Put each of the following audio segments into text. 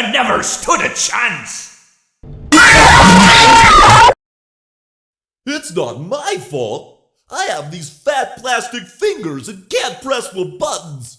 You never stood a chance! It's not my fault. I have these fat plastic fingers and can't press the buttons.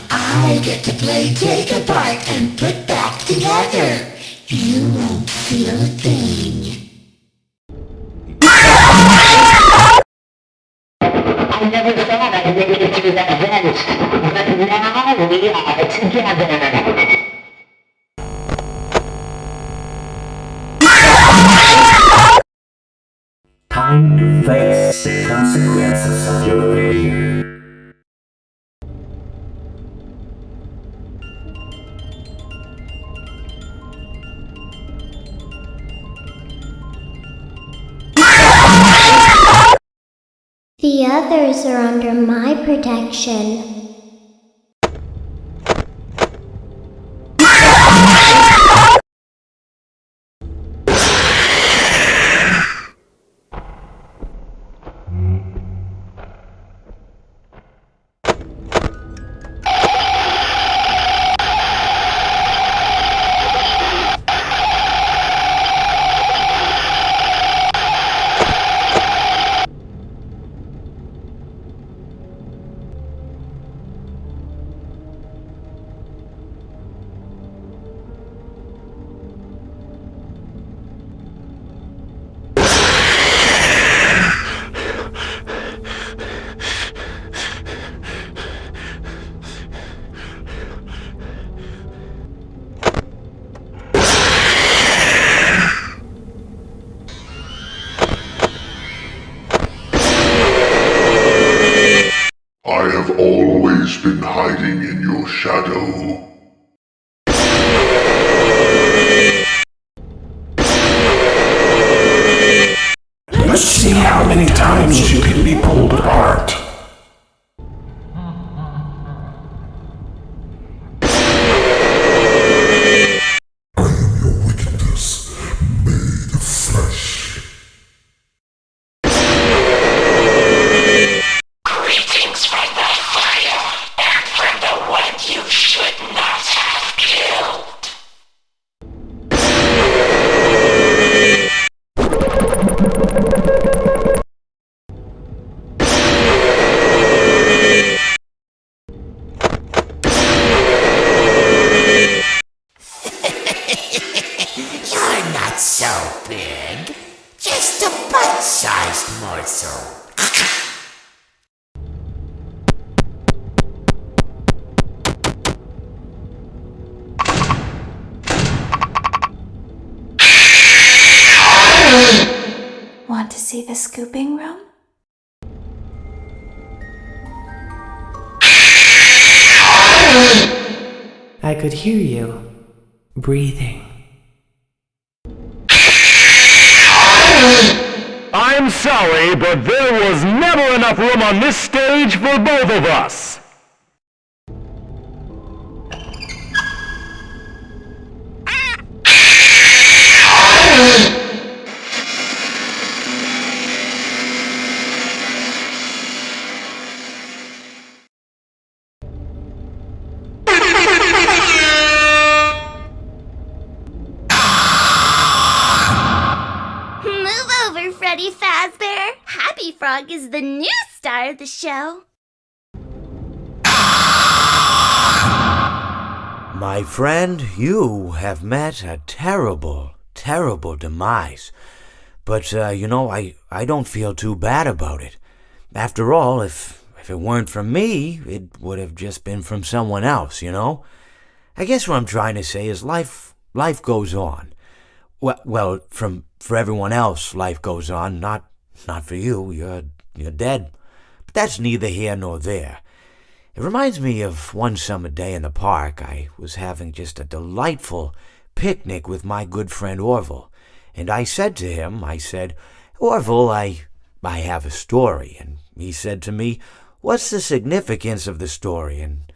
I get to play take apart and put back together. You won't feel a thing. I never thought I'd make it through that vent, but now we are together. Time to face the consequences of your failure. The others are under my protection. I have always been hiding in your shadow. Let's see how many times you can be pulled apart. I am your wickedness, made of flesh. Greetings from the fire and from the one you should not have killed. You're not so big. Just a bite-sized morsel. Want to see the scooping room? I could hear you breathing. I'm sorry, but there was never enough room on this stage for both of us. Move over, Freddy Fazbear. Happy Frog is the new star of the show. My friend, you have met a terrible, terrible demise. But, I don't feel too bad about it. After all, if it weren't from me, it would have just been from someone else, you know? I guess what I'm trying to say is life goes on. Well, for everyone else, life goes on, not for you. You're dead. But that's neither here nor there. It reminds me of one summer day in the park. I was having just a delightful picnic with my good friend Orville, And I said to him, I said, Orville, I have a story. And he said to me, what's the significance of the story? And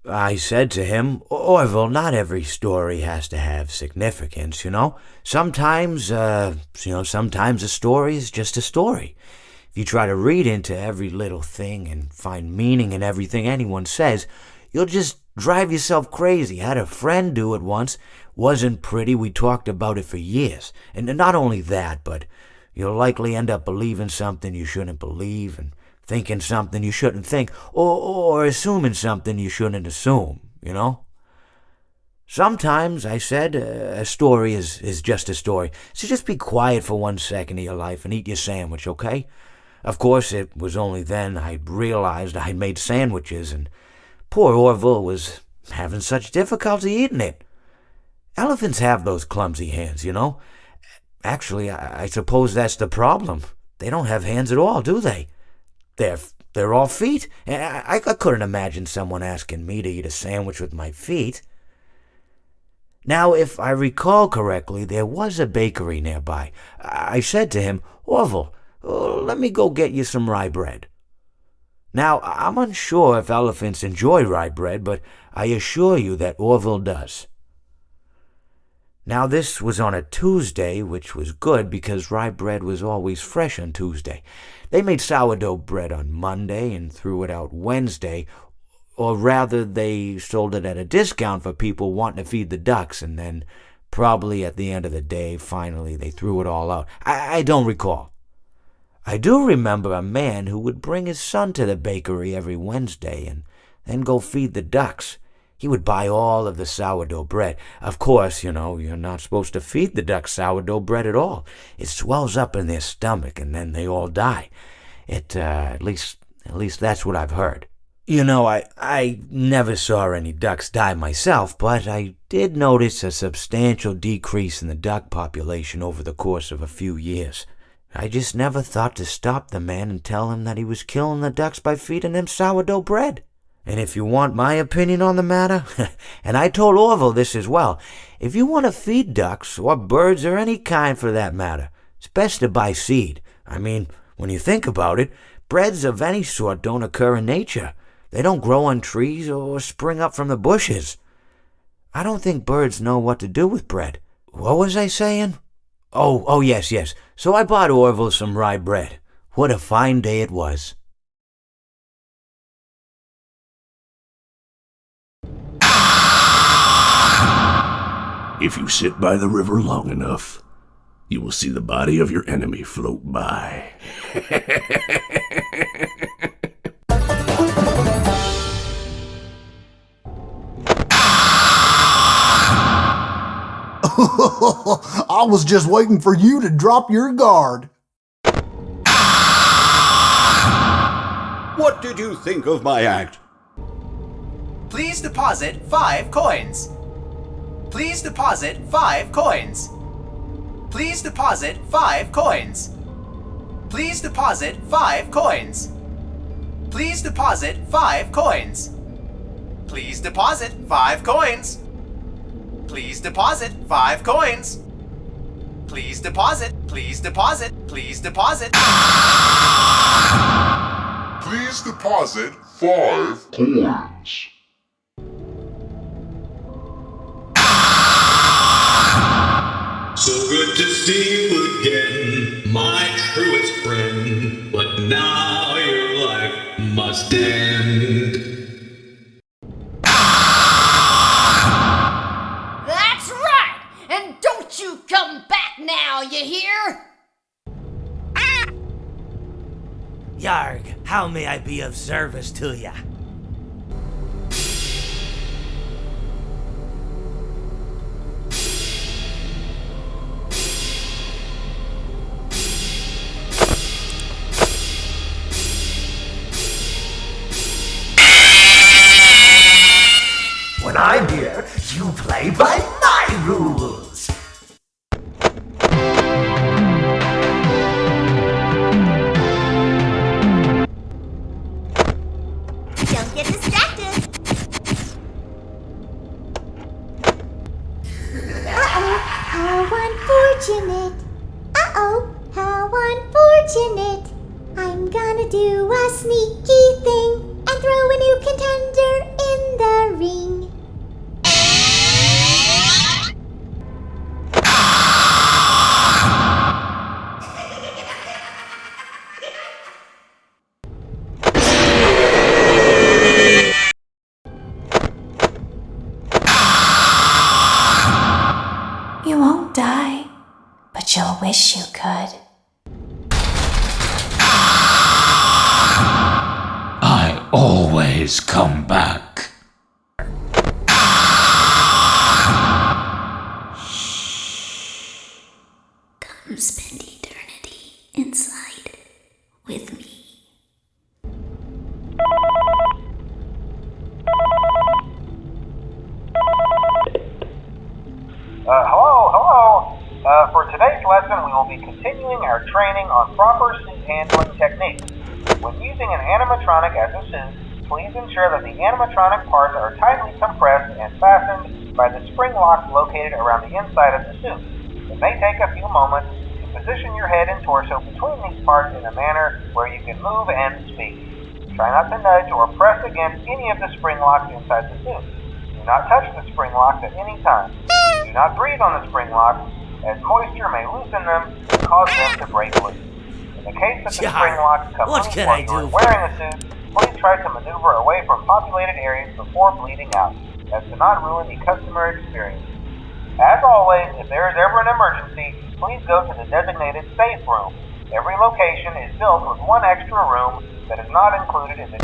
I said to him, Orville, not every story has to have significance, you know? Sometimes a story is just a story. If you try to read into every little thing and find meaning in everything anyone says, you'll just drive yourself crazy. I had a friend do it once. Wasn't pretty. We talked about it for years. And not only that, but you'll likely end up believing something you shouldn't believe and thinking something you shouldn't think, or assuming something you shouldn't assume, you know? Sometimes, I said, a story is just a story. So just be quiet for 1 second of your life and eat your sandwich, okay? Of course, it was only then I realized I'd made sandwiches, and poor Orville was having such difficulty eating it. Elephants have those clumsy hands, you know? Actually, I suppose that's the problem. They don't have hands at all, do they? They're all feet. I couldn't imagine someone asking me to eat a sandwich with my feet. Now, if I recall correctly, there was a bakery nearby. I said to him, Orville, let me go get you some rye bread. Now, I'm unsure if elephants enjoy rye bread, but I assure you that Orville does. Now, this was on a Tuesday, which was good because rye bread was always fresh on Tuesday. They made sourdough bread on Monday and threw it out Wednesday, or rather they sold it at a discount for people wanting to feed the ducks, and then probably at the end of the day, finally, they threw it all out. I don't recall. I do remember a man who would bring his son to the bakery every Wednesday and then go feed the ducks. He would buy all of the sourdough bread. Of course, you know, you're not supposed to feed the ducks sourdough bread at all. It swells up in their stomach and then they all die. At least that's what I've heard. You know, I never saw any ducks die myself, but I did notice a substantial decrease in the duck population over the course of a few years. I just never thought to stop the man and tell him that he was killing the ducks by feeding them sourdough bread. And if you want my opinion on the matter, and I told Orville this as well, if you want to feed ducks, or birds, or any kind for that matter, it's best to buy seed. I mean, when you think about it, breads of any sort don't occur in nature. They don't grow on trees or spring up from the bushes. I don't think birds know what to do with bread. What was I saying? Oh, yes. So I bought Orville some rye bread. What a fine day it was. If you sit by the river long enough, you will see the body of your enemy float by. I was just waiting for you to drop your guard. What did you think of my act? Please deposit 5 coins. Please deposit 5 coins. Please deposit 5 coins. Please deposit 5 coins. Please deposit 5 coins. Please deposit 5 coins. Please deposit 5 coins. Please deposit. Please deposit. Please deposit. Please deposit 5 coins. So good to see you again, my truest friend. But now your life must end. That's right! And don't you come back now, you hear? Yarg, how may I be of service to ya? When I'm here, you play by my rules. Don't get distracted. Uh-oh, how unfortunate. I'm gonna do a sneaky thing and throw a new contender in the ring. You won't die, but you'll wish you could. I always come back. Come spend eternity inside with me. Hello. For today's lesson, we will be continuing our training on proper suit handling techniques. When using an animatronic as a suit, please ensure that the animatronic parts are tightly compressed and fastened by the spring locks located around the inside of the suit. It may take a few moments to position your head and torso between these parts in a manner where you can move and speak. Try not to nudge or press against any of the spring locks inside the suit. Do not touch the spring locks at any time. Do not breathe on the spring locks, as moisture may loosen them and cause them to break loose. In the case that the spring locks come loose while you are wearing a suit, please try to maneuver away from populated areas before bleeding out, as to not ruin the customer experience. As always, if there is ever an emergency, please go to the designated safe room. Every location is built with one extra room that is not included in the